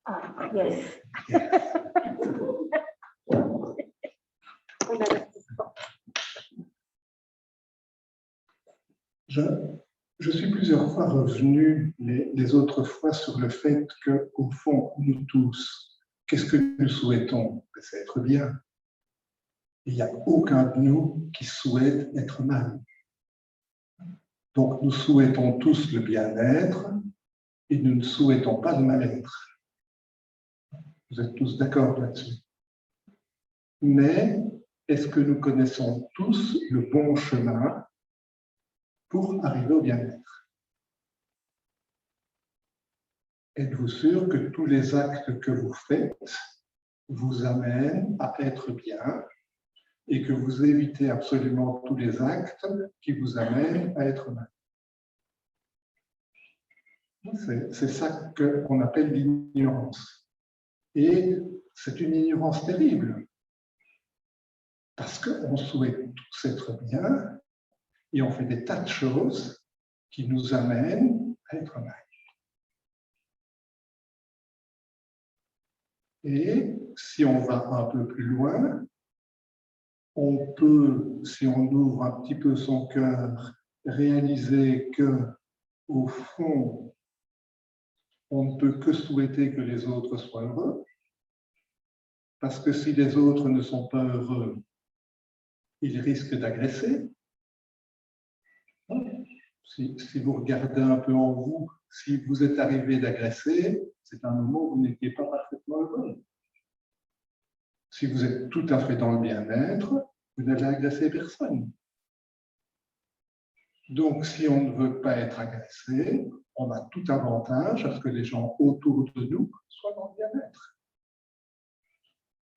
Ah, yes. Je suis plusieurs fois revenu les autres fois sur le fait qu'au fond, nous tous, qu'est-ce que nous souhaitons? C'est être bien. Il n'y a aucun de nous qui souhaite être mal. Donc nous souhaitons tous le bien-être et nous ne souhaitons pas le mal-être. Vous êtes tous d'accord là-dessus. Mais est-ce que nous connaissons tous le bon chemin pour arriver au bien-être? Êtes-vous sûr que tous les actes que vous faites vous amènent à être bien et que vous évitez absolument tous les actes qui vous amènent à être mal? C'est ça qu'on appelle l'ignorance. Et c'est une ignorance terrible, parce qu'on souhaite tous être bien et on fait des tas de choses qui nous amènent à être mal. Et si on va un peu plus loin, on peut, si on ouvre un petit peu son cœur, réaliser que, au fond, on ne peut que souhaiter que les autres soient heureux, parce que si les autres ne sont pas heureux, ils risquent d'agresser. Si vous regardez un peu en vous, si vous êtes arrivé d'agresser, c'est un moment où vous n'étiez pas parfaitement heureux. Si vous êtes tout à fait dans le bien-être, vous n'allez agresser personne. Donc, si on ne veut pas être agressé, on a tout avantage à ce que les gens autour de nous soient dans le bien-être.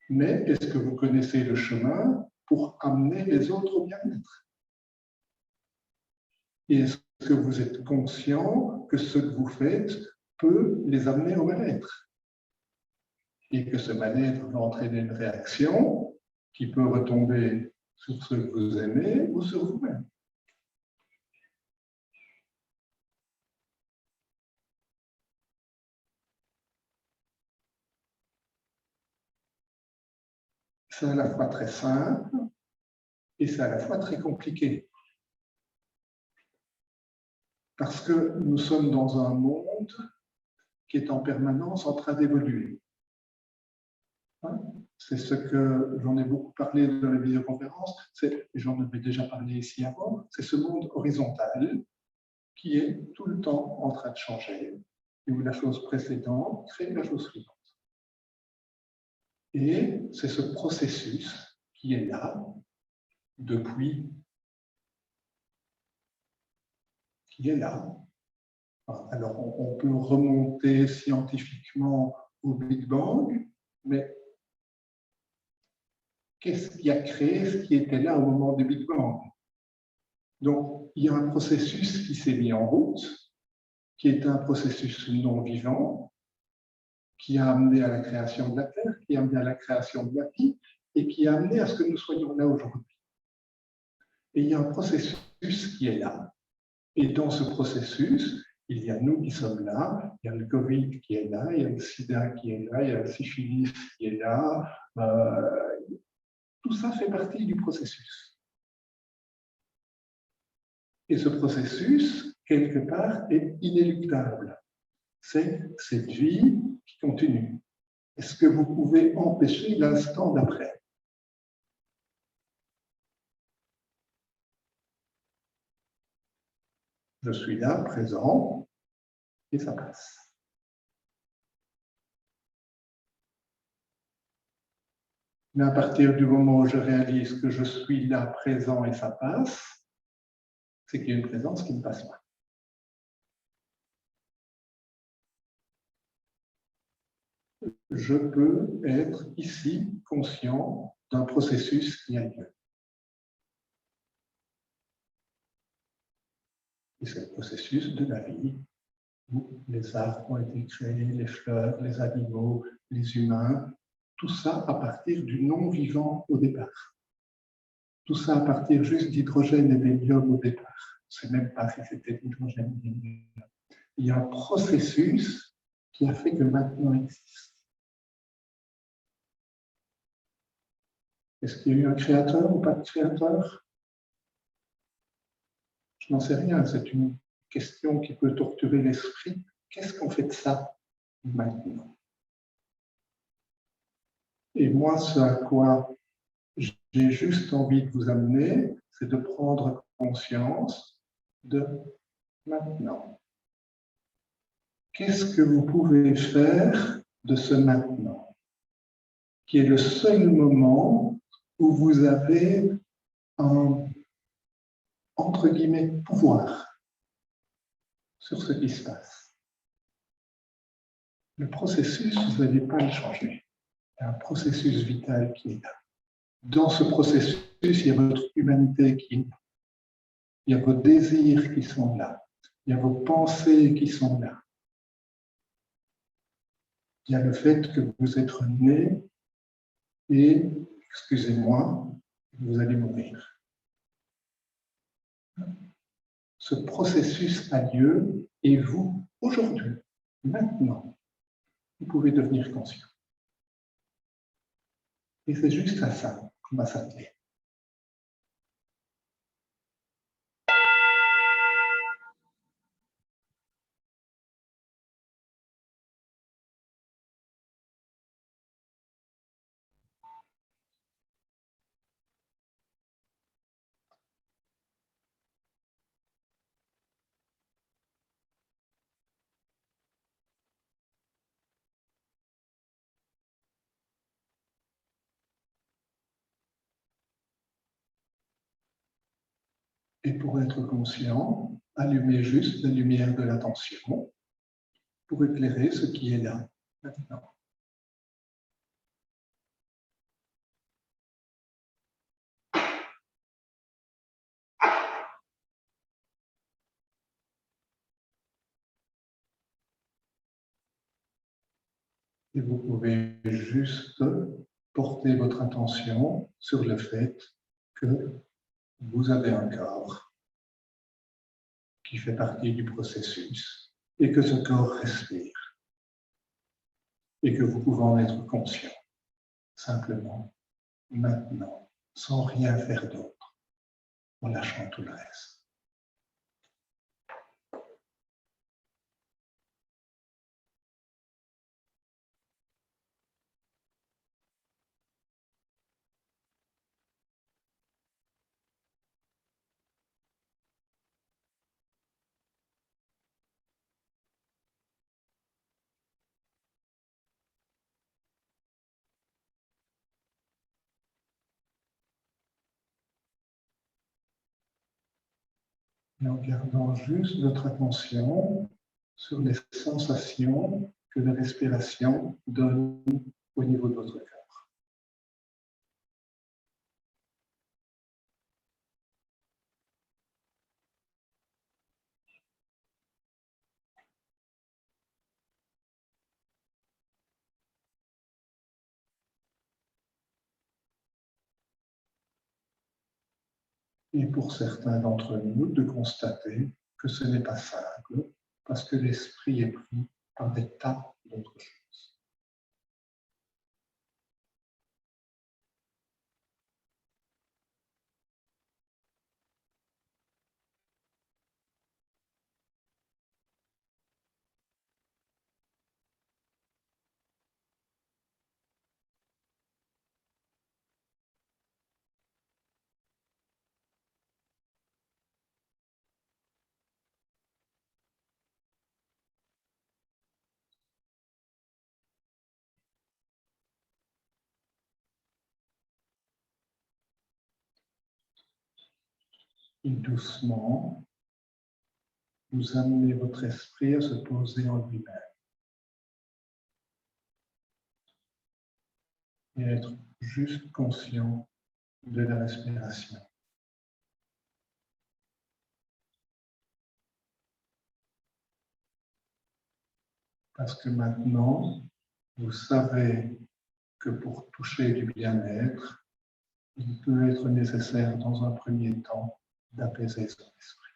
Mais est-ce que vous connaissez le chemin pour amener les autres au bien-être? Et est-ce que vous êtes conscient que ce que vous faites peut les amener au mal-être? Et que ce mal-être va entraîner une réaction qui peut retomber sur ceux que vous aimez ou sur vous-même. C'est à la fois très simple et c'est à la fois très compliqué. Parce que nous sommes dans un monde qui est en permanence en train d'évoluer. C'est ce que j'en ai beaucoup parlé dans les vidéoconférences, j'en avais déjà parlé ici avant, c'est ce monde horizontal qui est tout le temps en train de changer, et où la chose précédente crée la chose suivante. Et c'est ce processus qui est là depuis, qui est là. Alors, on peut remonter scientifiquement au Big Bang, mais qu'est-ce qui a créé ce qui était là au moment du Big Bang? Donc, il y a un processus qui s'est mis en route, qui est un processus non vivant, qui a amené à la création de la Terre, qui a amené à la création de la vie, et qui a amené à ce que nous soyons là aujourd'hui. Et il y a un processus qui est là. Et dans ce processus, il y a nous qui sommes là, il y a le Covid qui est là, il y a le sida qui est là, il y a la syphilis qui est là. Tout ça fait partie du processus. Et ce processus, quelque part, est inéluctable. C'est cette vie qui continue. Est-ce que vous pouvez empêcher l'instant d'après? Je suis là, présent, et ça passe. Mais à partir du moment où je réalise que je suis là, présent, et ça passe, c'est qu'il y a une présence qui ne passe pas. Je peux être ici conscient d'un processus qui a lieu. Et c'est le processus de la vie, où les arbres ont été créés, les fleurs, les animaux, les humains, tout ça à partir du non-vivant au départ. Tout ça à partir juste d'hydrogène et d'hélium au départ. Je ne sais même pas si c'était d'hydrogène et d'hélium. Il y a un processus qui a fait que maintenant existe? Est-ce qu'il y a eu un créateur ou pas de créateur? Je n'en sais rien, c'est une question qui peut torturer l'esprit. Qu'est-ce qu'on fait de ça maintenant? Et moi, ce à quoi j'ai juste envie de vous amener, c'est de prendre conscience de maintenant. Qu'est-ce que vous pouvez faire de ce maintenant, qui est le seul moment où vous avez un, entre guillemets, pouvoir sur ce qui se passe. Le processus, vous n'allez pas le changer. Il y a un processus vital qui est là. Dans ce processus, il y a votre humanité qui est là. Il y a vos désirs qui sont là. Il y a vos pensées qui sont là. Il y a le fait que vous êtes né et, excusez-moi, vous allez mourir. Ce processus a lieu et vous, aujourd'hui, maintenant, vous pouvez devenir conscient. Et c'est juste à ça qu'on va s'atteler. Et pour être conscient, allumez juste la lumière de l'attention pour éclairer ce qui est là, maintenant. Et vous pouvez juste porter votre attention sur le fait que vous avez un corps qui fait partie du processus et que ce corps respire et que vous pouvez en être conscient simplement maintenant, sans rien faire d'autre, en lâchant tout le reste. Et en gardant juste votre attention sur les sensations que la respiration donne au niveau de votre corps. Et pour certains d'entre nous, de constater que ce n'est pas simple, parce que l'esprit est pris par des tas d'autres choses. Et doucement, vous amenez votre esprit à se poser en lui-même et être juste conscient de la respiration. Parce que maintenant, vous savez que pour toucher du bien-être, il peut être nécessaire dans un premier temps d'apaiser son esprit.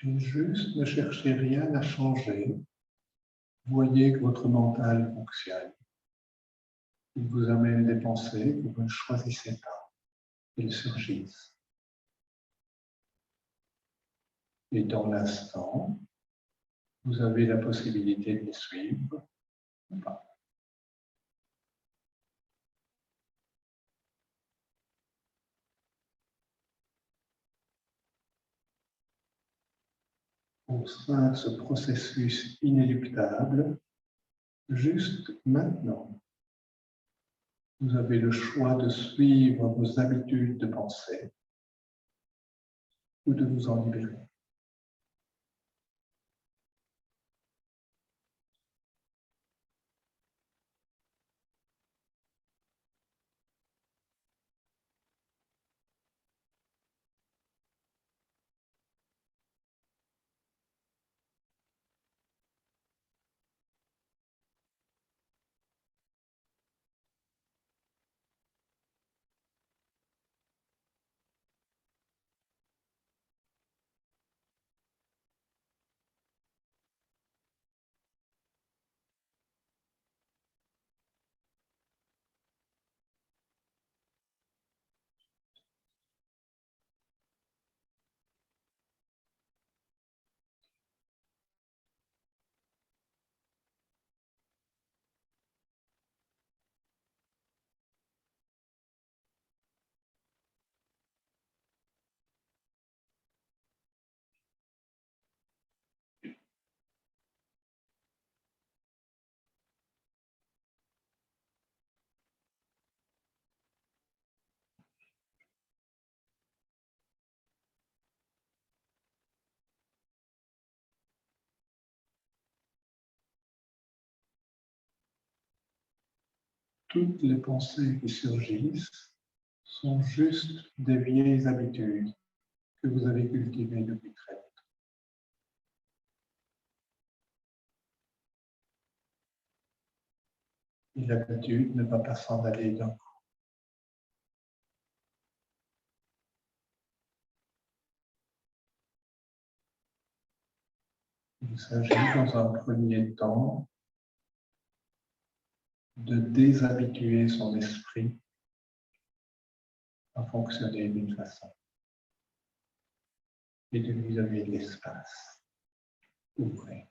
Et juste ne cherchez rien à changer. Voyez que votre mental fonctionne. Il vous amène des pensées que vous ne choisissez pas. Elles surgissent. Et dans l'instant, vous avez la possibilité de les suivre ou pas. Au sein de ce processus inéluctable, juste maintenant, vous avez le choix de suivre vos habitudes de pensée ou de vous en libérer. Toutes les pensées qui surgissent sont juste des vieilles habitudes que vous avez cultivées depuis très longtemps. Et l'habitude ne va pas s'en aller d'un coup. Il s'agit dans un premier temps de déshabituer son esprit à fonctionner d'une façon et de lui donner de l'espace. Ouvrez.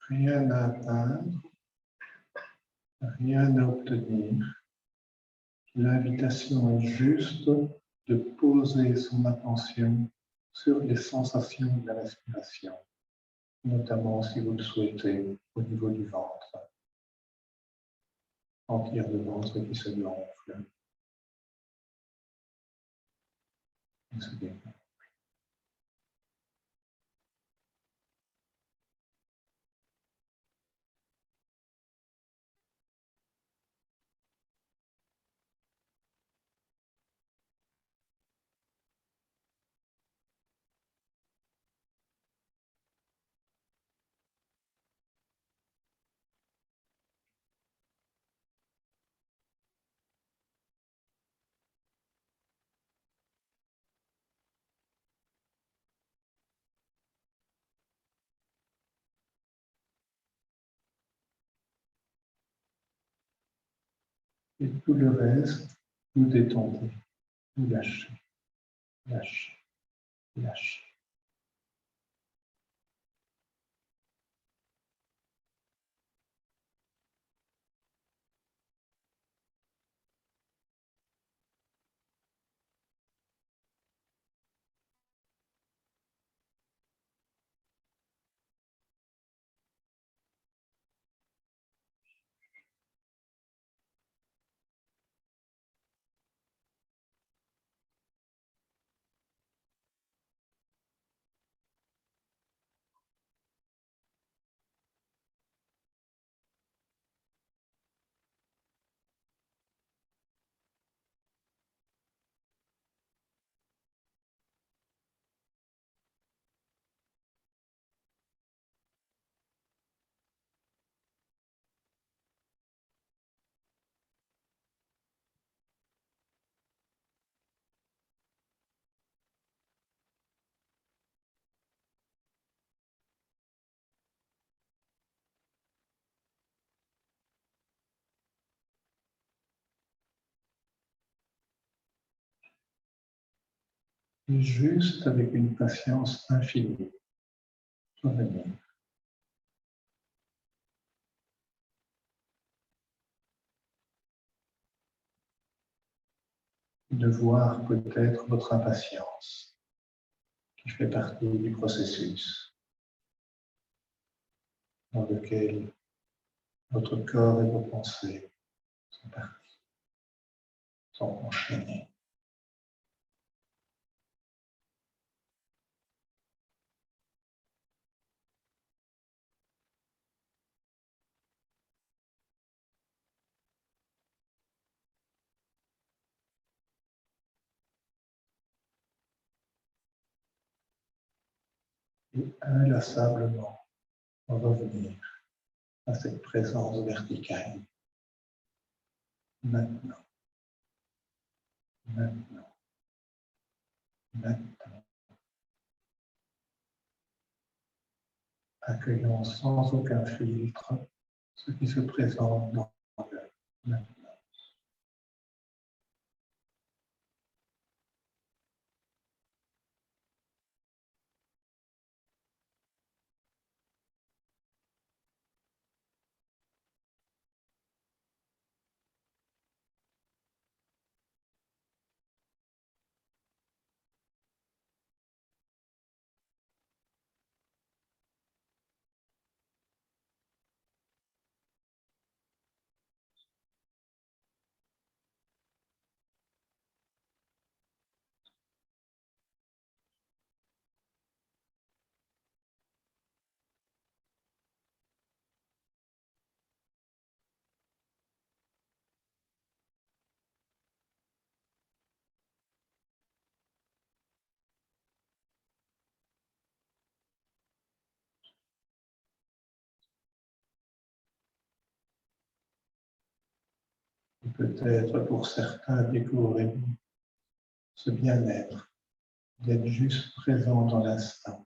Rien à atteindre, rien à obtenir. L'invitation est juste de poser son attention sur les sensations de la respiration, notamment si vous le souhaitez au niveau du ventre. Sentir le ventre qui se gonfle et se dégonfle. Et tout le reste, vous détendez, vous lâchez, lâchez, lâchez. et juste avec une patience infinie, revenir. De voir peut-être votre impatience qui fait partie du processus dans lequel votre corps et vos pensées sont partis, sont enchaînés. Et inlassablement revenir à cette présence verticale. Maintenant, maintenant, maintenant. Accueillant sans aucun filtre ce qui se présente dans le maintenant. Et peut-être pour certains découvrez-vous ce bien-être d'être juste présent dans l'instant.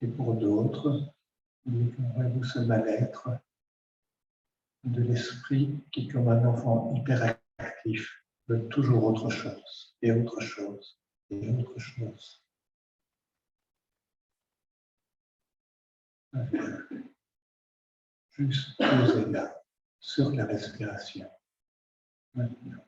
Et pour d'autres, découvrez-vous ce mal-être de l'esprit qui, comme un enfant hyperactif, veut toujours autre chose, et autre chose, et autre chose. Juste posé là, sur la respiration, maintenant.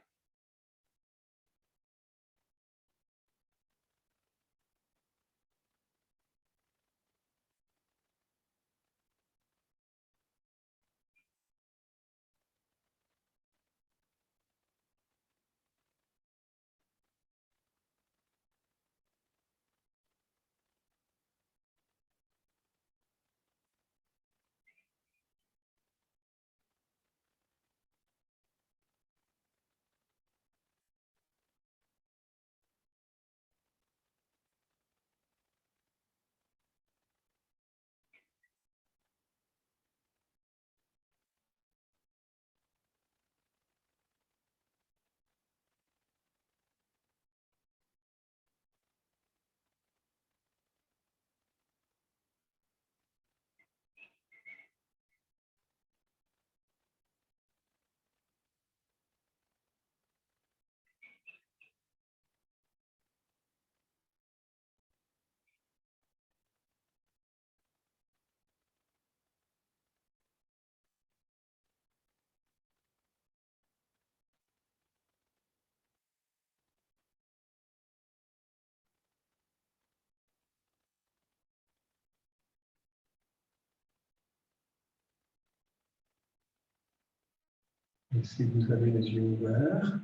Et si vous avez les yeux ouverts,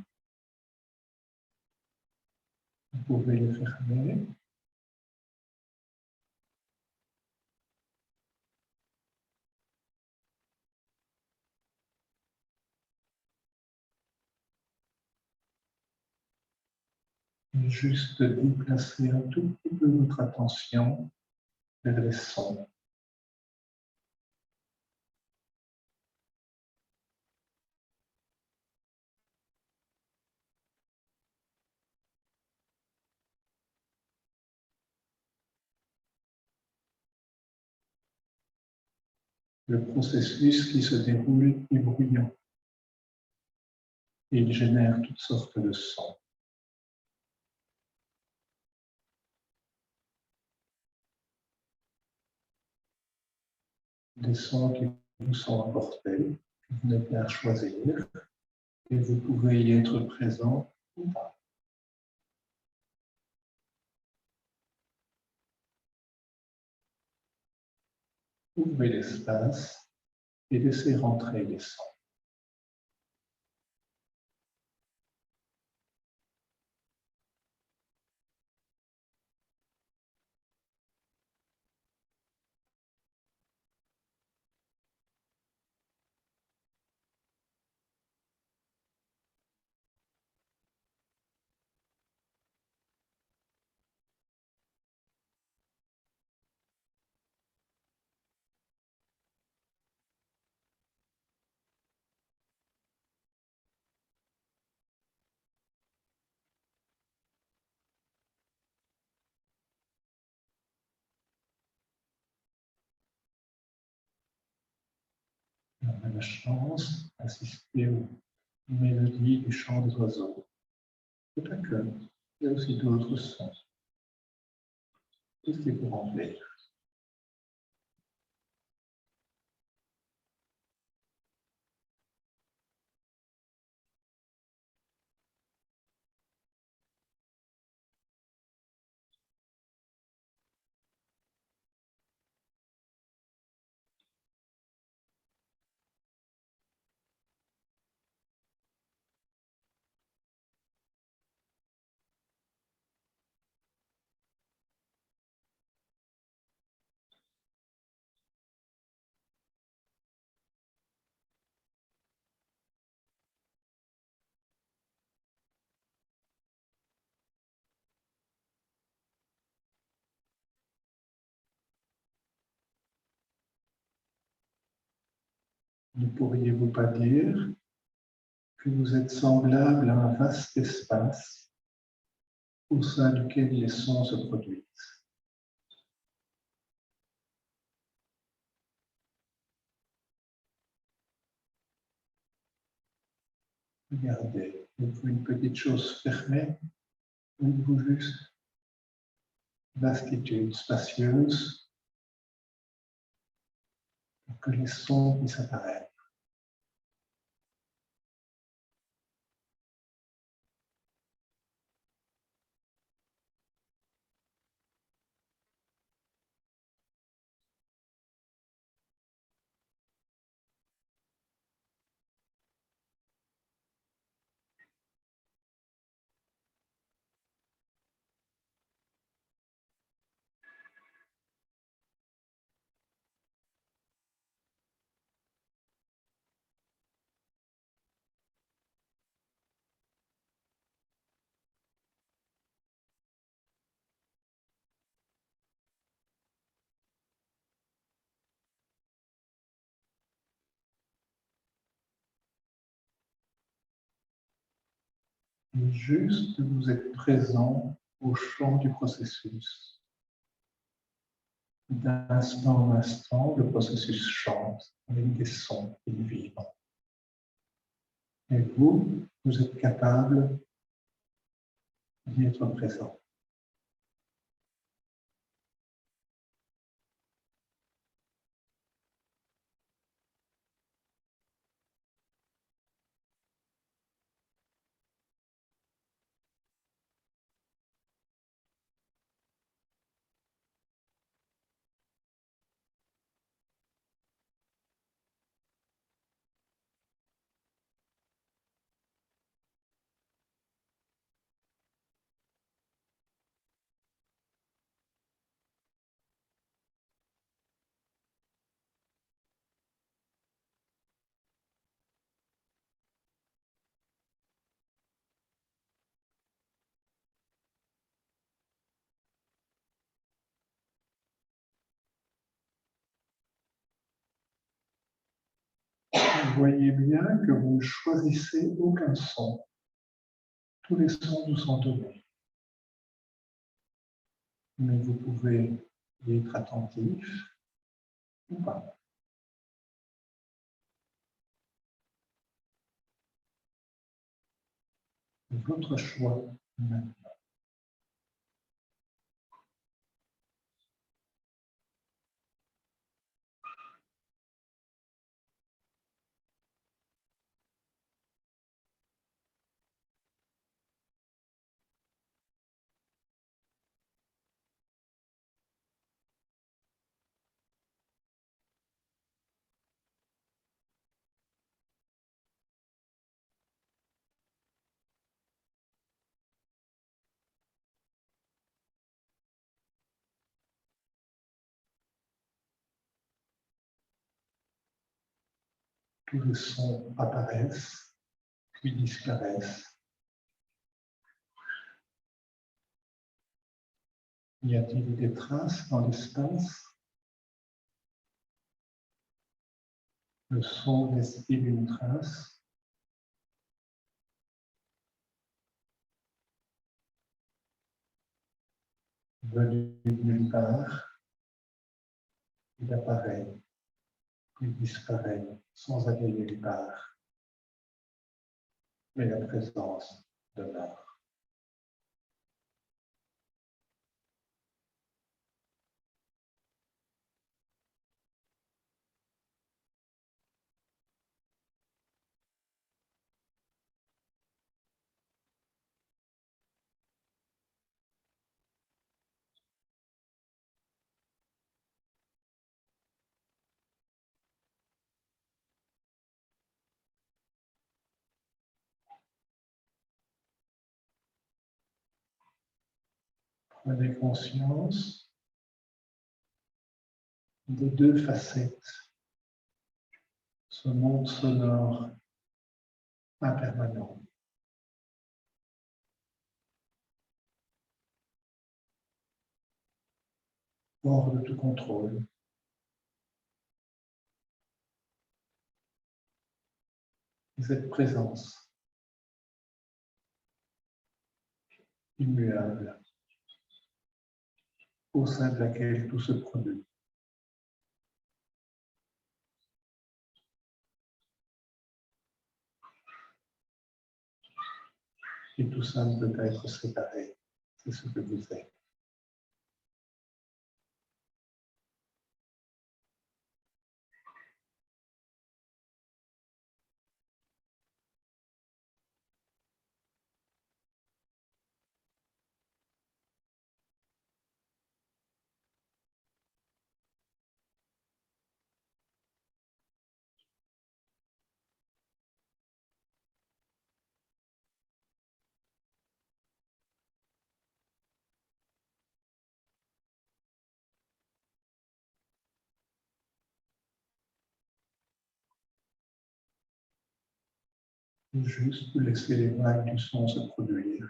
vous pouvez les fermer. Et juste déplacer un tout petit peu votre attention vers les sons. Le processus qui se déroule est bruyant. et il génère toutes sortes de sons. Des sons qui vous sont apportés, que vous n'êtes pas à choisir, et vous pouvez y être présent ou pas. Ouvrez l'espace et laissez rentrer les sons. On a la chance d'assister aux mélodies du chant des oiseaux. C'est pas que, il y a aussi d'autres sons. Tout ce qui est pour remplir. Ne pourriez-vous pas dire que vous êtes semblable à un vaste espace au sein duquel les sons se produisent? Regardez, êtes-vous une petite chose fermée ou êtes-vous juste vastitude spacieuse pour que les sons puissent apparaître? Et juste vous êtes présent au champ du processus. D'instant en instant, le processus chante avec des sons et des vibrants. Et vous, vous êtes capable d'y être présent. Vous voyez bien que vous ne choisissez aucun son. Tous les sons vous sont donnés. Mais vous pouvez y être attentif ou pas. Votre choix maintenant. Tous les sons apparaissent, puis disparaissent. Y a-t-il des traces dans l'espace? Le son laisse-t-il une trace? Venu de nulle part, il apparaît, il disparaît sans aller nulle part. Mais la présence demeure. Prenez conscience des deux facettes, ce monde sonore impermanent. Hors de tout contrôle. Et cette présence immuable au sein de laquelle tout se produit. Et tout ça ne peut pas être séparé. C'est ce que vous êtes. Juste vous laissez les vagues du son se produire.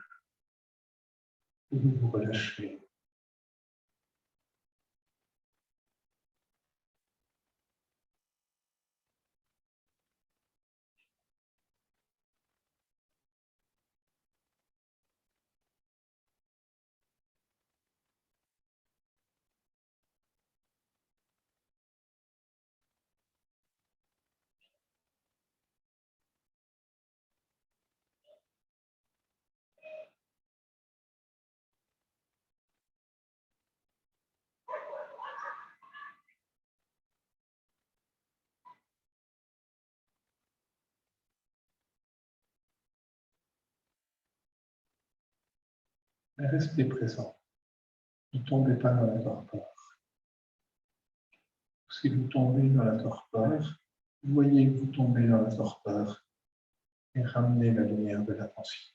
Et vous vous relâchez. Mais restez présent. Ne tombez pas dans la torpeur. Si vous tombez dans la torpeur, voyez que vous tombez dans la torpeur et ramenez la lumière de l'attention.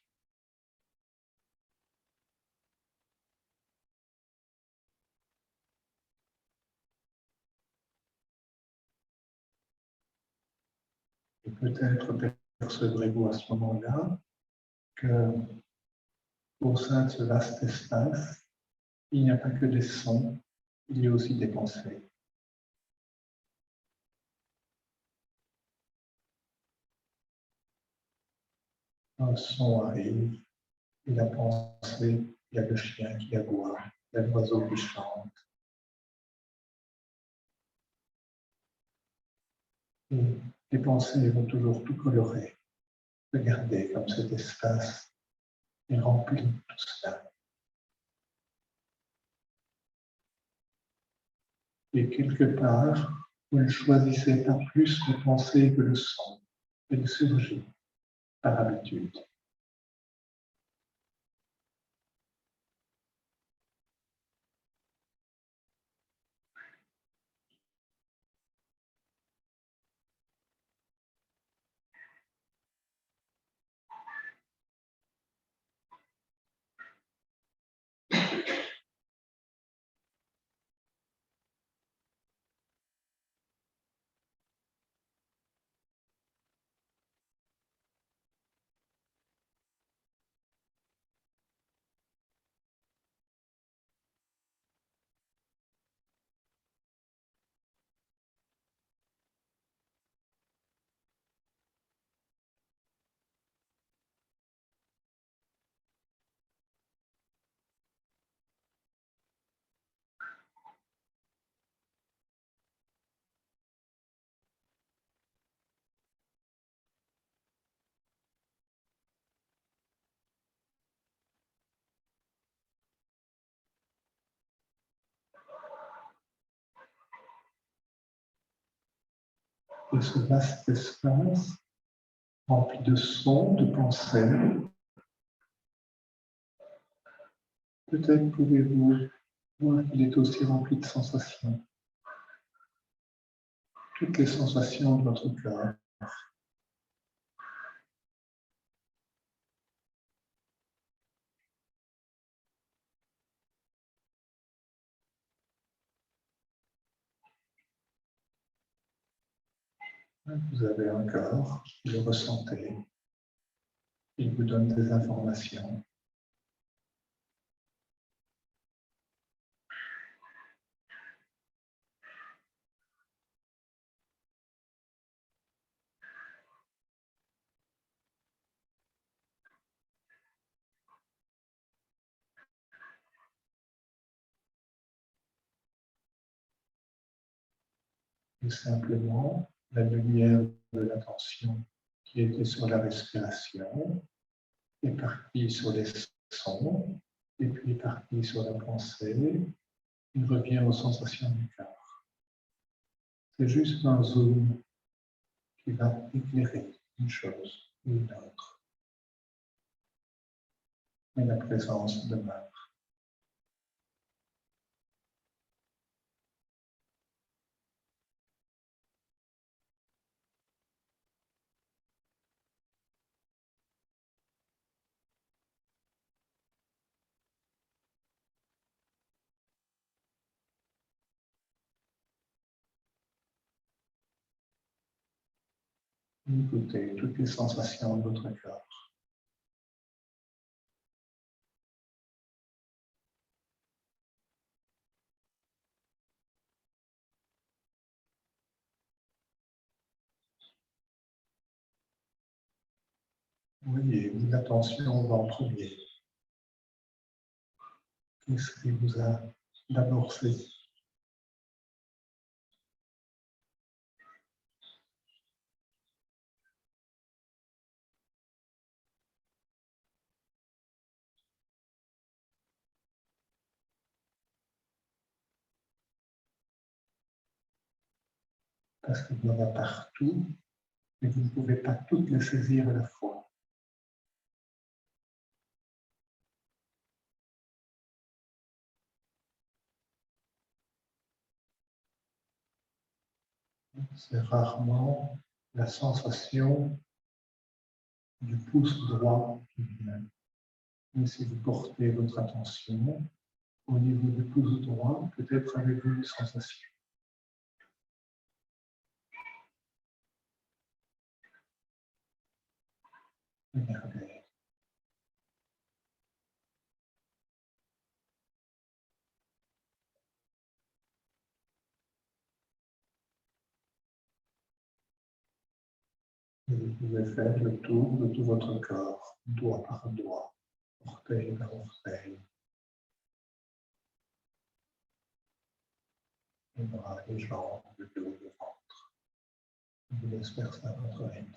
Et peut-être percevrez-vous à ce moment-là que au sein de ce vaste espace, il n'y a pas que des sons, il y a aussi des pensées. Un son arrive, et la pensée, il y a le chien qui aboie, il y a l'oiseau qui chante. Et les pensées vont toujours tout colorer. Regardez comme cet espace et remplit tout cela. Et quelque part, vous ne choisissez pas plus de penser que le son. Il surgit par habitude. Et ce vaste espace rempli de sons, de pensées, peut-être pouvez-vous voir qu'il est aussi rempli de sensations. Toutes les sensations de votre corps. Vous avez un corps, vous le ressentez, il vous donne des informations. Et simplement, la lumière de l'attention qui était sur la respiration est partie sur les sons, et puis est partie sur la pensée, il revient aux sensations du corps. C'est juste un zoom qui va éclairer une chose ou une autre. Mais la présence demeure. Écoutez toutes les sensations de votre corps. Voyez où l'attention va en premier. Qu'est-ce qui vous a d'abord saisi? Parce qu'il y en a partout, mais vous ne pouvez pas toutes les saisir à la fois. C'est rarement la sensation du pouce droit qui vient. Mais si vous portez votre attention au niveau du pouce droit, peut-être avez-vous une sensation. Regardez. Et vous pouvez faire le tour de tout votre corps, doigt par doigt, orteil par orteil, les bras, les jambes, le dos, le ventre. Je vous laisse faire ça à votre rythme.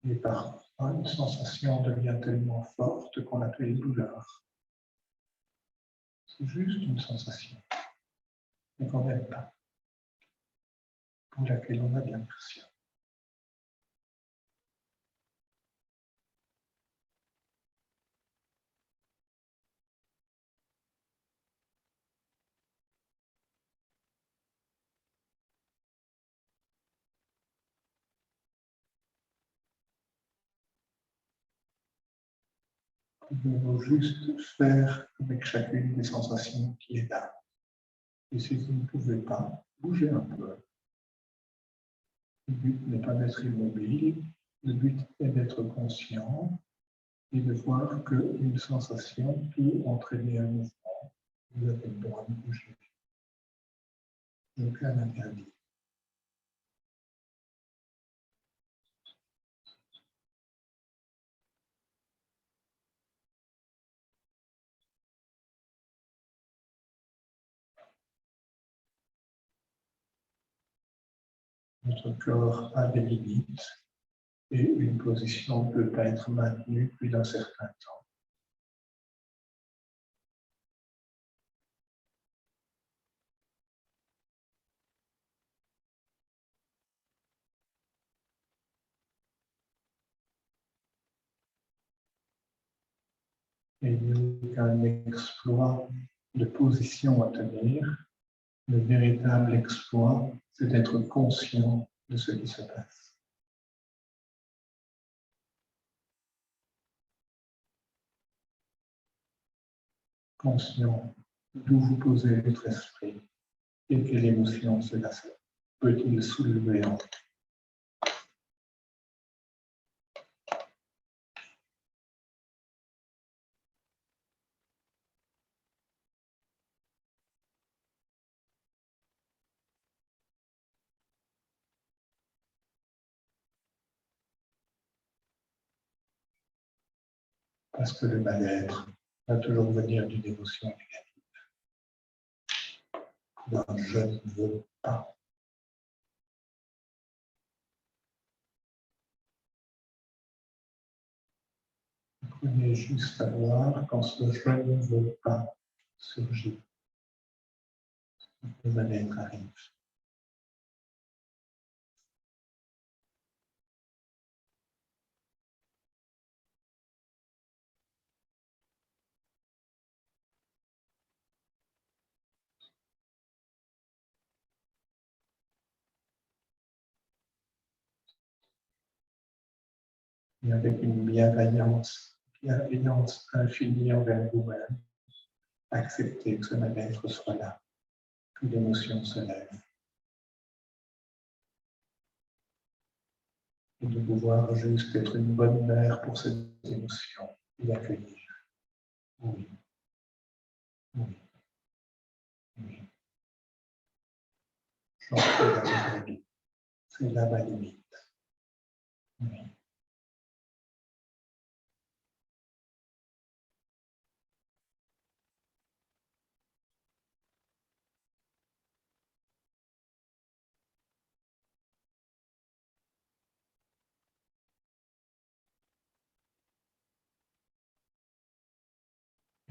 Et parfois, une sensation devient tellement forte qu'on l'appelle douleur. C'est juste une sensation, mais qu'on n'aime pas, pour laquelle on a de l'aversion. Nous devons juste faire avec chacune des sensations qui est là. Et si vous ne pouvez pas, bougez un peu. Le but n'est pas d'être immobile, le but est d'être conscient et de voir qu'une sensation peut entraîner un mouvement. Vous avez le droit de bouger. Aucun interdit. Notre corps a des limites et une position ne peut pas être maintenue plus d'un certain temps. Et il n'y a aucun exploit de position à tenir. Le véritable exploit, c'est d'être conscient de ce qui se passe. Conscient d'où vous posez votre esprit et quelle émotion cela peut-il soulever en vous. Parce que le mal-être va toujours venir d'une émotion négative. D'un je ne veux pas. Prenez juste à voir quand ce je ne veux pas surgit. Le mal-être arrive. Et avec une bienveillance infinie envers vous-même, acceptez que ce mal-être soit là, que l'émotion se lève. Et de pouvoir juste être une bonne mère pour cette émotion et l'accueillir. Oui, oui, oui. J'en fais la limite. C'est là ma limite. Oui.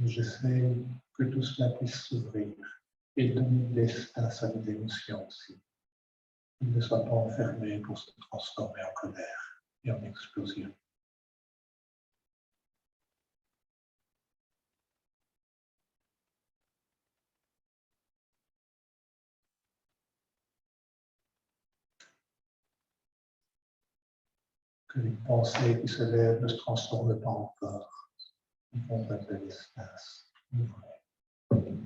J'essaie que tout cela puisse s'ouvrir et donner de l'espace à nos émotions aussi. Qu'ils ne soient pas enfermés pour se transformer en colère et en explosion. Que les pensées qui se lèvent ne se transforment pas en peur. Ils vont de l'espace. Ouvrez. Ouvrez.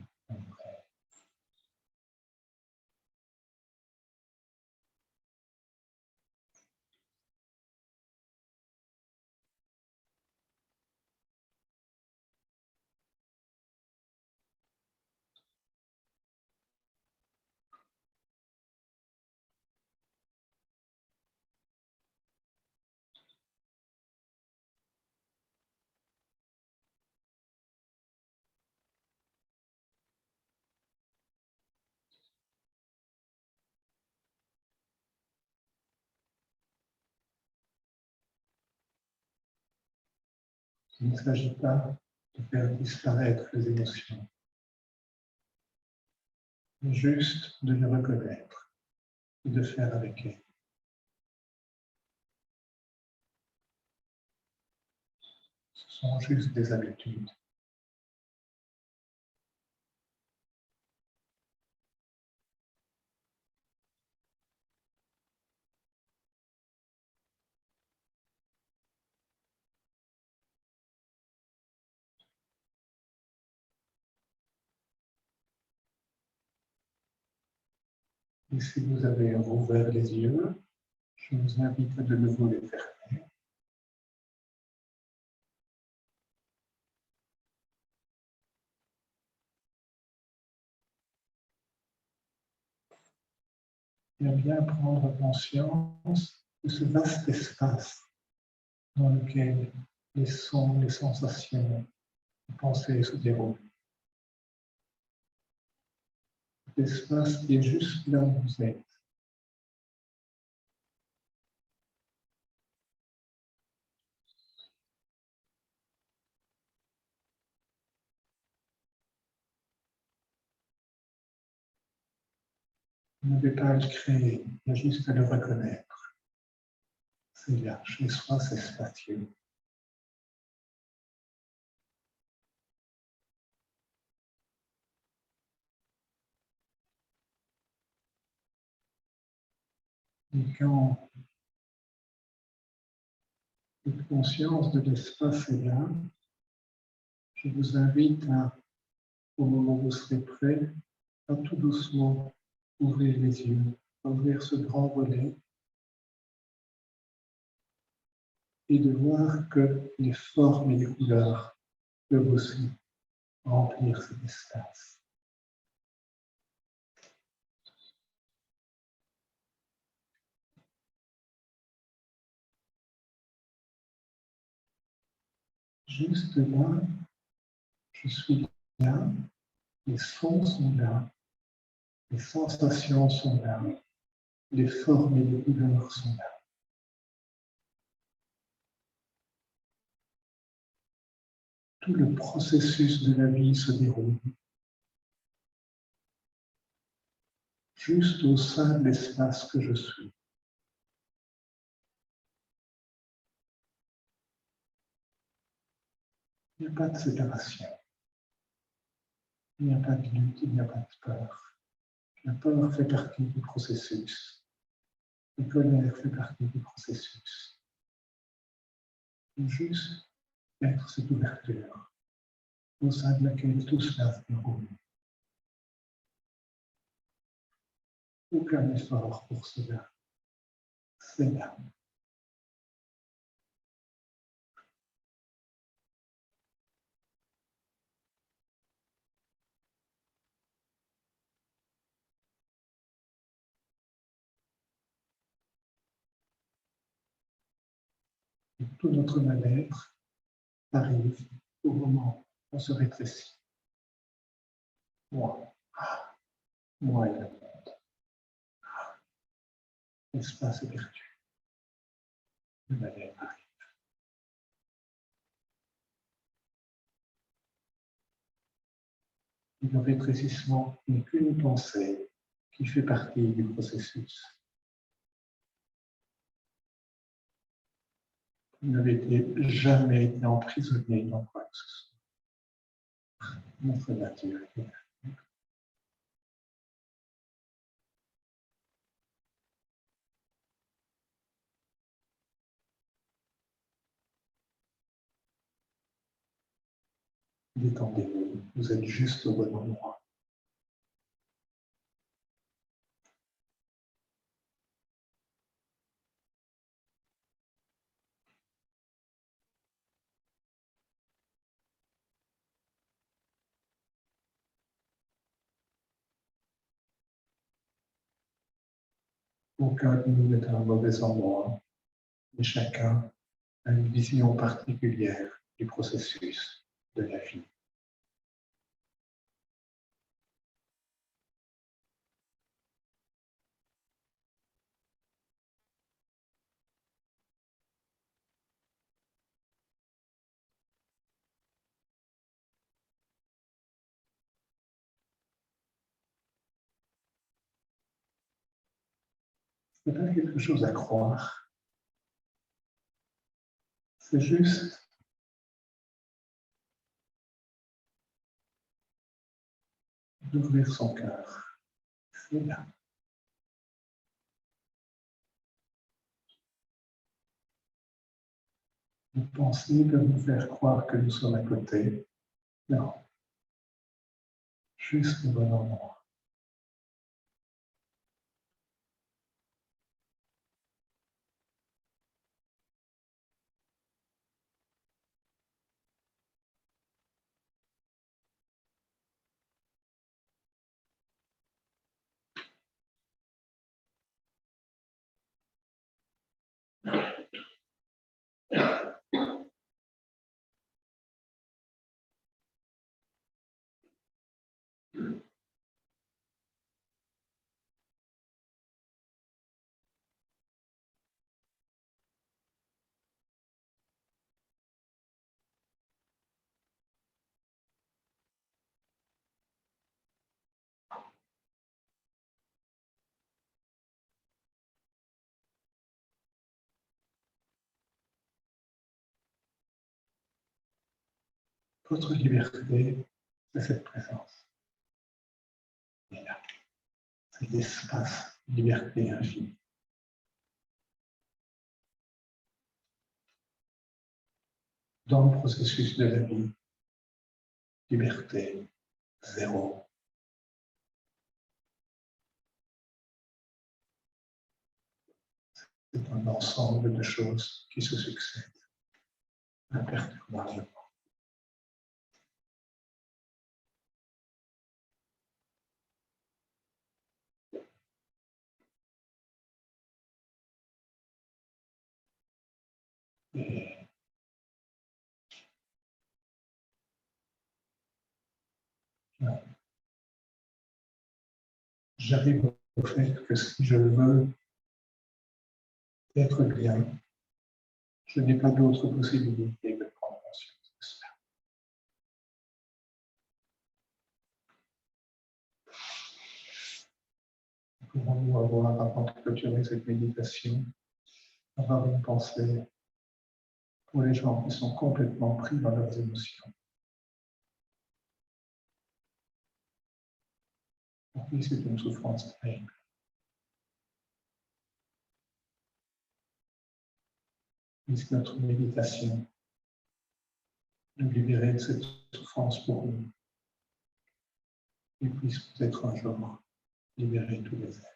Il ne s'agit pas de faire disparaître les émotions, mais juste de les reconnaître et de faire avec elles. Ce sont juste des habitudes. Et si vous avez rouvert les yeux, je vous invite à de nouveau les fermer. Et à bien prendre conscience de ce vaste espace dans lequel les sons, les sensations, les pensées se déroulent. L'espace qui est juste là où vous êtes. Vous n'avez pas à le créer, il y a juste à le reconnaître. C'est là, chez soi, c'est spacieux. Et quand cette conscience de l'espace est là, je vous invite à, au moment où vous serez prêt, à tout doucement ouvrir les yeux, à ouvrir ce grand volet et de voir que les formes et les couleurs peuvent aussi remplir cet espace. Juste là, je suis là, les sons sont là, les sensations sont là, les formes et les couleurs sont là. Tout le processus de la vie se déroule juste au sein de l'espace que je suis. Il n'y a pas de séparation. Il n'y a pas de lutte, il n'y a pas de peur. La peur fait partie du processus. La colère fait partie du processus. Il faut juste être cette ouverture au sein de laquelle tout cela se déroule. Aucun effort pour cela. C'est là. Et tout notre mal-être arrive au moment où on se rétrécit. Moi, moi et le monde. L'espace est perdu. Le mal-être arrive. Et le rétrécissement n'est qu'une pensée qui fait partie du processus. Vous n'avez jamais été emprisonné dans quoi que ce soit. Notre nature est là. Détendez-vous, vous êtes juste au bon endroit. Aucun de nous n'est à un mauvais endroit, mais chacun a une vision particulière du processus de la vie. Ce n'est pas quelque chose à croire. C'est juste d'ouvrir son cœur. C'est là. Vous pensez de nous faire croire que nous sommes à côté. Non, juste au bon endroit. Votre liberté, c'est cette présence. Et là, c'est l'espace liberté infinie. Dans le processus de la vie, liberté, zéro. C'est un ensemble de choses qui se succèdent imperturbablement. Et j'arrive au fait que si je veux être bien, je n'ai pas d'autre possibilité que de prendre conscience de cela. Pouvons-nous avoir, avant de clôturer cette méditation, avoir une pensée pour les gens qui sont complètement pris dans leurs émotions? Pour qui c'est une souffrance terrible. Puisque notre méditation nous libérer de cette souffrance pour nous et puisse peut-être un jour libérer tous les êtres.